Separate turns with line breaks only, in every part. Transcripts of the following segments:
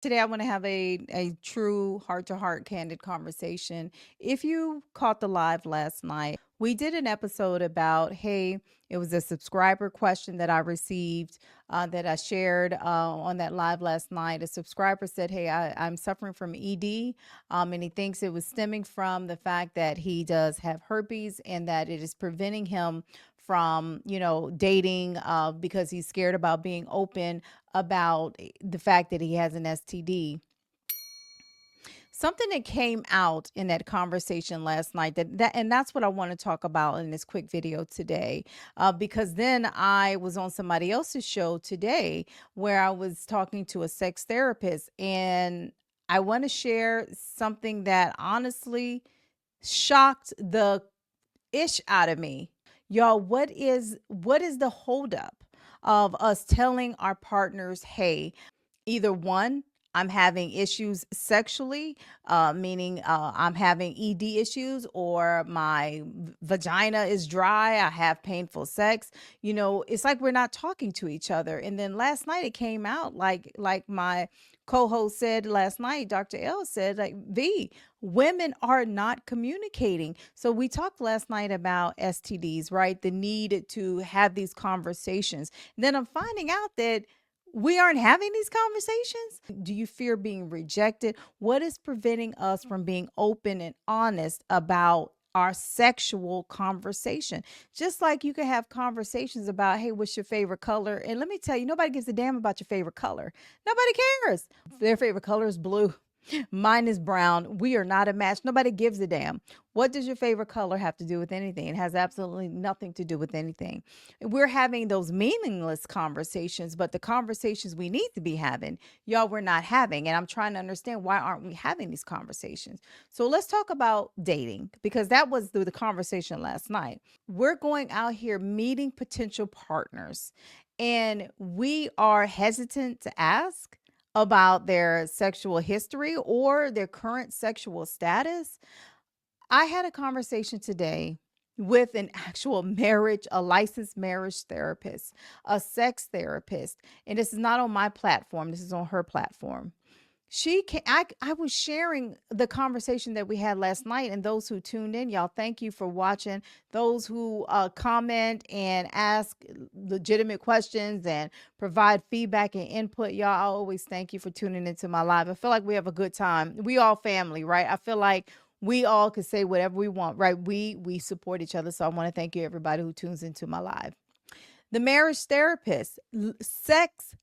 Today, I want to have a true heart to heart, candid conversation. If you caught the live last night, we did an episode about, hey, it was a subscriber question that I received that I shared on that live last night. A subscriber said, hey, I'm suffering from ED, and he thinks it was stemming from the fact that he does have herpes and that it is preventing him from, dating because he's scared about being open about the fact that he has an STD. Something that came out in that conversation last night and that's what I want to talk about in this quick video today, because then I was on somebody else's show today where I was talking to a sex therapist, and I want to share something that honestly shocked the ish out of me. Y'all, what is the holdup of us telling our partners, hey, either one, I'm having issues sexually, meaning I'm having ED issues, or my vagina is dry, I have painful sex. It's like we're not talking to each other. And then last night it came out like my co-host said last night, Dr. L said, like, V, women are not communicating. So we talked last night about STDs, right? The need to have these conversations. And then I'm finding out that we aren't having these conversations. Do you fear being rejected? What is preventing us from being open and honest about our sexual conversation? Just like you can have conversations about, hey, what's your favorite color? And let me tell you, nobody gives a damn about your favorite color. Nobody cares. Their favorite color is blue. Mine is brown. We are not a match. Nobody gives a damn. What does your favorite color have to do with anything? It has absolutely nothing to do with anything. We're having those meaningless conversations, but the conversations we need to be having, y'all, we're not having. And I'm trying to understand, why aren't we having these conversations? So let's talk about dating, because that was the conversation last night. We're going out here meeting potential partners, and we are hesitant to ask about their sexual history or their current sexual status. I had a conversation today with an actual a licensed marriage therapist, a sex therapist, and this is not on my platform, this is on her platform. I was sharing the conversation that we had last night, and those who tuned in, y'all, thank you for watching. Those who comment and ask legitimate questions and provide feedback and input, y'all, I always thank you for tuning into my live. I feel like we have a good time. We all family, right? I feel like we all could say whatever we want, right? We support each other. So I want to thank you, everybody who tunes into my live. The marriage therapist, sex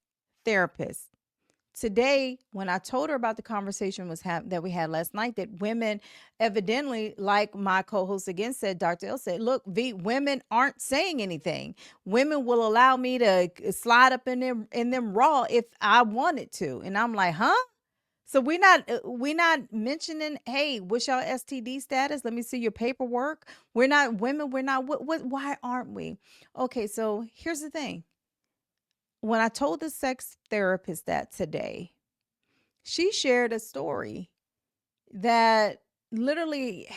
therapist. Today, when I told her about the conversation that we had last night, that women evidently, like my co-host again said, Dr. L said, look, V, women aren't saying anything. Women will allow me to slide up in them raw if I wanted to. And I'm like, huh? So we're not mentioning, hey, what's your STD status? Let me see your paperwork. We're not women. We're not what why aren't we? Okay, so here's the thing. When I told the sex therapist that today, she shared a story that literally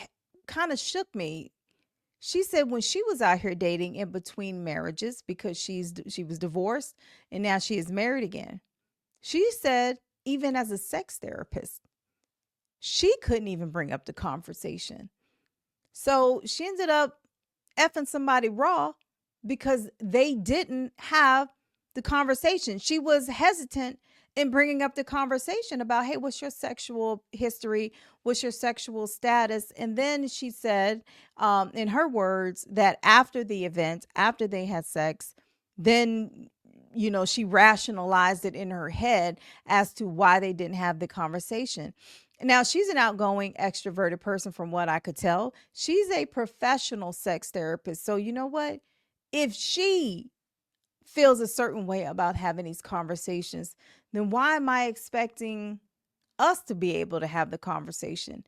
kind of shook me. She said when she was out here dating in between marriages, because she was divorced and now she is married again. She said even as a sex therapist, she couldn't even bring up the conversation. So she ended up effing somebody raw because they didn't have the conversation. She was hesitant in bringing up the conversation about, hey, what's your sexual history? What's your sexual status? And then she said, in her words, that after the event, after they had sex, then she rationalized it in her head as to why they didn't have the conversation. Now, she's an outgoing, extroverted person from what I could tell. She's a professional sex therapist. So, you know what? If she feels a certain way about having these conversations, then why am I expecting us to be able to have the conversation?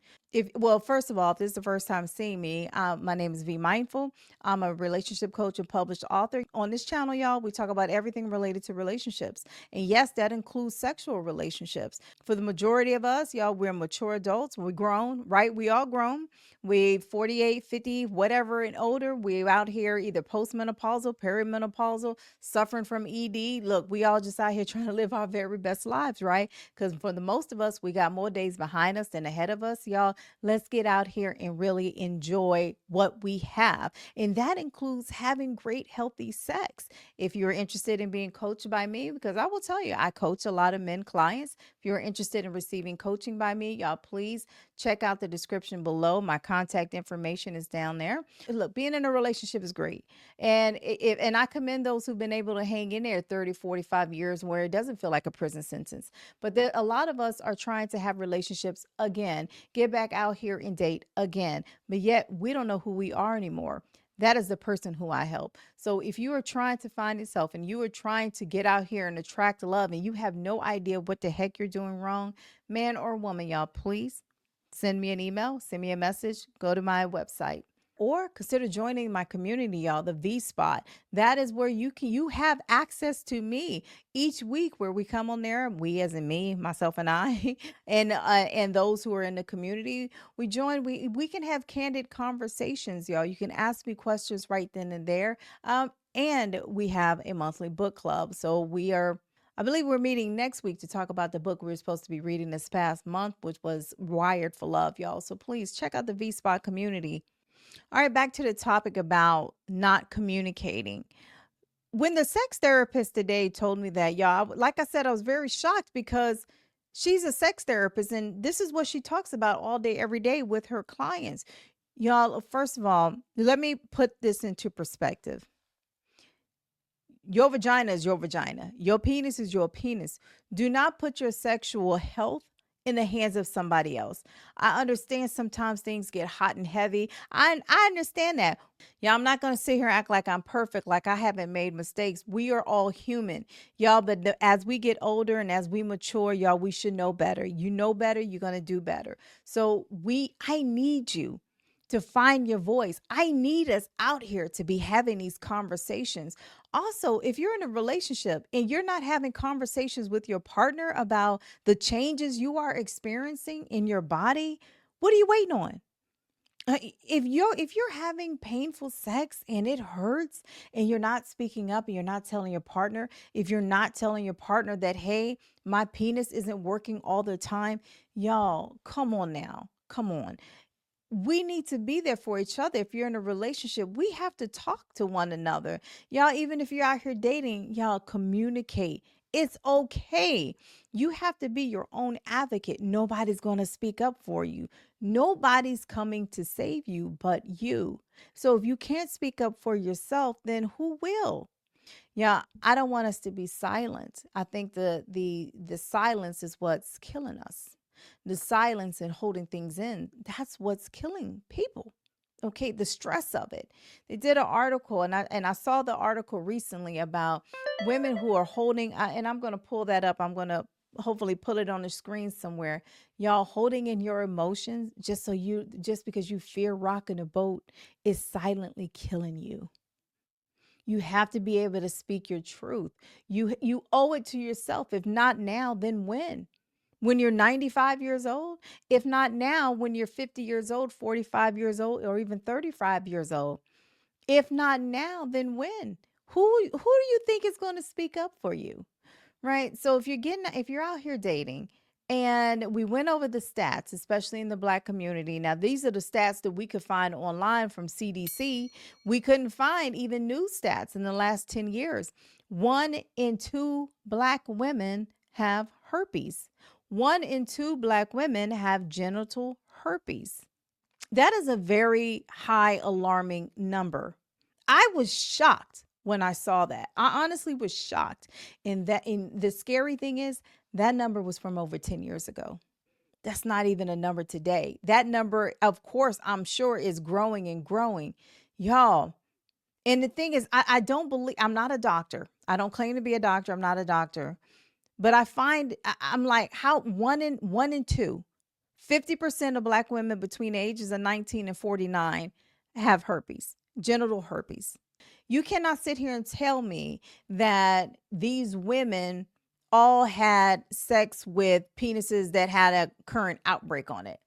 First of all, if this is the first time seeing me, my name is Vee Mindful. I'm a relationship coach and published author. On this channel, y'all, we talk about everything related to relationships. And yes, that includes sexual relationships. For the majority of us, y'all, we're mature adults. We're grown, right? We all grown. We 48, 50, whatever and older. We're out here either postmenopausal, perimenopausal, suffering from ED. Look, we all just out here trying to live our very best lives, right? Because for the most of us, we got more days behind us than ahead of us, y'all. Let's get out here and really enjoy what we have. And that includes having great, healthy sex. If you're interested in being coached by me, because I will tell you, I coach a lot of men clients. If you're interested in receiving coaching by me, y'all, please check out the description below. My contact information is down there. Look, being in a relationship is great. And I commend those who've been able to hang in there 30, 45 years where it doesn't feel like a prison sentence. But a lot of us are trying to have relationships again, get back out here and date again, but yet we don't know who we are anymore. That is the person who I help. So if you are trying to find yourself and you are trying to get out here and attract love and you have no idea what the heck you're doing wrong, man or woman, y'all, please send me an email, send me a message, go to my website. Or consider joining my community, y'all, the V Spot. That is where you have access to me each week, where we come on there, we as in me, myself and I, and those who are in the community, we join. We can have candid conversations, y'all. You can ask me questions right then and there. And we have a monthly book club. So I believe we're meeting next week to talk about the book we were supposed to be reading this past month, which was Wired for Love, y'all. So please check out the V Spot community. All right, back to the topic about not communicating. When the sex therapist today told me that, y'all, like I said, I was very shocked because she's a sex therapist and this is what she talks about all day, every day with her clients. Y'all, first of all, let me put this into perspective. Your vagina is your vagina. Your penis is your penis. Do not put your sexual health in the hands of somebody else. I understand sometimes things get hot and heavy. I understand that. Yeah, I'm not going to sit here and act like I'm perfect, like I haven't made mistakes. We are all human, y'all. But as we get older and as we mature, y'all, we should know better. You know better, you're going to do better. So I need you to find your voice. I need us out here to be having these conversations. Also, if you're in a relationship and you're not having conversations with your partner about the changes you are experiencing in your body, what are you waiting on? If you're having painful sex and it hurts and you're not speaking up and you're not telling your partner, if you're not telling your partner that, hey, my penis isn't working all the time, y'all, come on now. Come on. We need to be there for each other. If you're in a relationship, we have to talk to one another. Y'all, even if you're out here dating, y'all communicate. It's okay. You have to be your own advocate. Nobody's going to speak up for you. Nobody's coming to save you but you. So if you can't speak up for yourself, then who will? Yeah, I don't want us to be silent. I think the silence is what's killing us. The silence and holding things in, that's what's killing people. Okay, the stress of it. They did an article and I saw the article recently about women who are holding and I'm going to pull that up. I'm going to hopefully put it on the screen somewhere. Y'all, holding in your emotions just because you fear rocking a boat is silently killing you. You have to be able to speak your truth. You owe it to yourself. If not now, then when? When you're 95 years old? If not now, when you're 50 years old, 45 years old, or even 35 years old? If not now, then when? Who do you think is going to speak up for you? Right? So if you're out here dating, and we went over the stats, especially in the Black community. Now, these are the stats that we could find online from CDC. We couldn't find even new stats in the last 10 years. 1 in 2 Black women have herpes. 1 in 2 Black women have genital herpes. That is a very high alarming number. I was shocked when I saw that. I honestly was shocked. And the scary thing is that number was from over 10 years ago. That's not even a number today. That number, of course, I'm sure is growing and growing. Y'all. And the thing is, I don't believe, I'm not a doctor. I don't claim to be a doctor. I'm not a doctor. But I'm like, how 1 in 2 50% of Black women between the ages of 19 and 49 have herpes, genital herpes. You cannot sit here and tell me that these women all had sex with penises that had a current outbreak on it.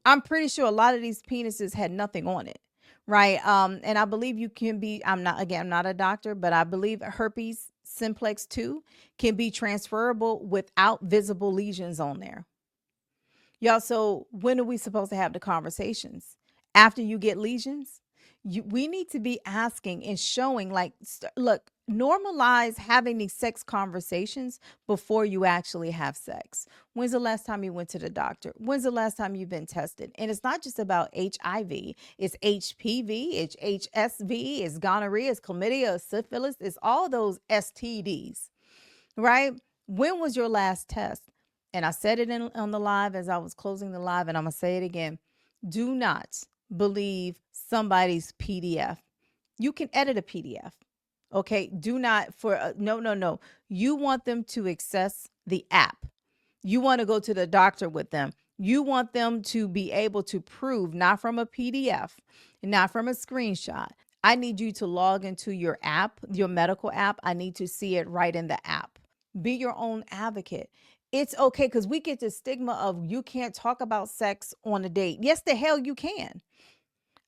I'm pretty sure a lot of these penises had nothing on it, right? And I believe you can be, I'm not a doctor, but I believe herpes simplex 2 can be transferable without visible lesions on there. Y'all, so when are we supposed to have the conversations? After you get lesions? We need to be asking and showing, like, look, normalize having these sex conversations before you actually have sex. When's the last time you went to the doctor? When's the last time you've been tested? And it's not just about HIV, it's HPV, it's HSV, it's gonorrhea, it's chlamydia, it's syphilis, it's all those STDs, right? When was your last test? And I said it on the live as I was closing the live, and I'm going to say it again. Do not believe somebody's PDF. You can edit a PDF. Okay. Do not no. You want them to access the app. You want to go to the doctor with them. You want them to be able to prove, not from a PDF, not from a screenshot. I need you to log into your app, your medical app. I need to see it right in the app. Be your own advocate. It's okay, because we get the stigma of you can't talk about sex on a date. Yes, the hell you can.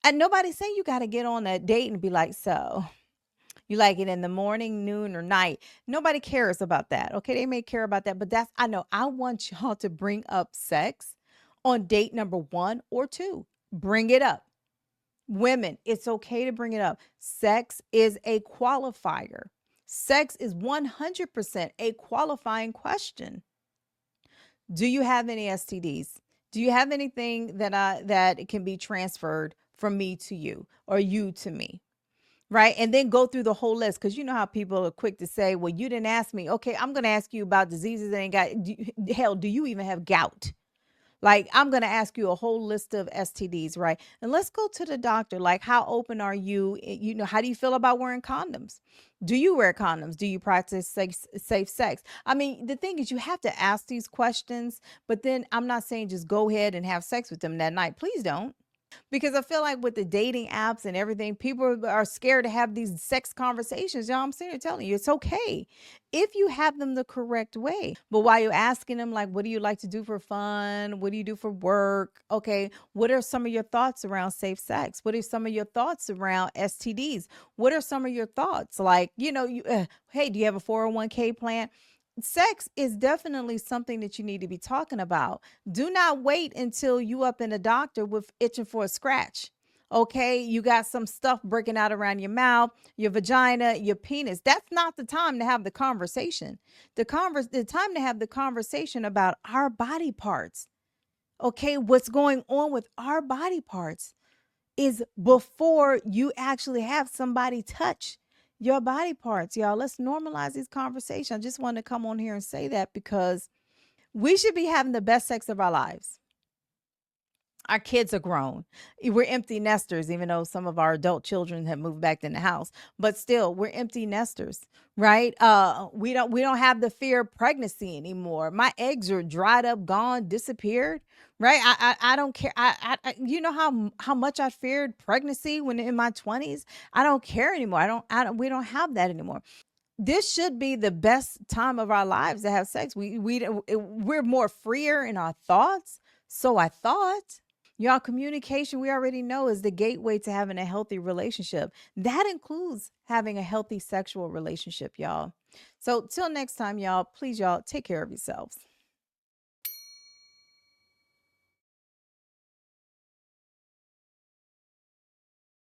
And nobody's saying you got to get on a date and be like, so you like it in the morning, noon, or night. Nobody cares about that. Okay, they may care about that, but I know I want y'all to bring up sex on date number 1 or 2. Bring it up. Women, it's okay to bring it up. Sex is a qualifier. Sex is 100% a qualifying question. Do you have any STDs? Do you have anything that can be transferred from me to you or you to me? Right? And then go through the whole list, because you know how people are quick to say, well, you didn't ask me. Okay, I'm going to ask you about diseases that ain't got, hell, do you even have gout? Like, I'm going to ask you a whole list of STDs, right? And let's go to the doctor. Like, how open are you? You know, how do you feel about wearing condoms? Do you wear condoms? Do you practice safe sex? I mean, the thing is, you have to ask these questions, but then I'm not saying just go ahead and have sex with them that night. Please don't. Because I feel like with the dating apps and everything, people are scared to have these sex conversations. You know, I'm sitting here telling you, it's okay if you have them the correct way. But while you're asking them, like, what do you like to do for fun? What do you do for work? Okay, what are some of your thoughts around safe sex? What are some of your thoughts around STDs? What are some of your thoughts? Like, you know, hey, do you have a 401k plan? Sex is definitely something that you need to be talking about. Do not wait until you up in the doctor with itching for a scratch. Okay, you got some stuff breaking out around your mouth, your vagina, your penis. That's not the time to have the conversation. The time to have the conversation about our body parts. Okay, what's going on with our body parts is before you actually have somebody touch your body parts, y'all. Let's normalize these conversations. I just want to come on here and say that, because we should be having the best sex of our lives. Our kids are grown. We're empty nesters, even though some of our adult children have moved back in the house, but still we're empty nesters, right? We don't have the fear of pregnancy anymore. My eggs are dried up, gone, disappeared, right? I don't care. You know how much I feared pregnancy when in my 20s. I don't care anymore. We don't have that anymore. This should be the best time of our lives to have sex. We're more freer in our thoughts. So I thought. Y'all, communication, we already know, is the gateway to having a healthy relationship. That includes having a healthy sexual relationship, y'all. So till next time, y'all, please, y'all, take care of yourselves.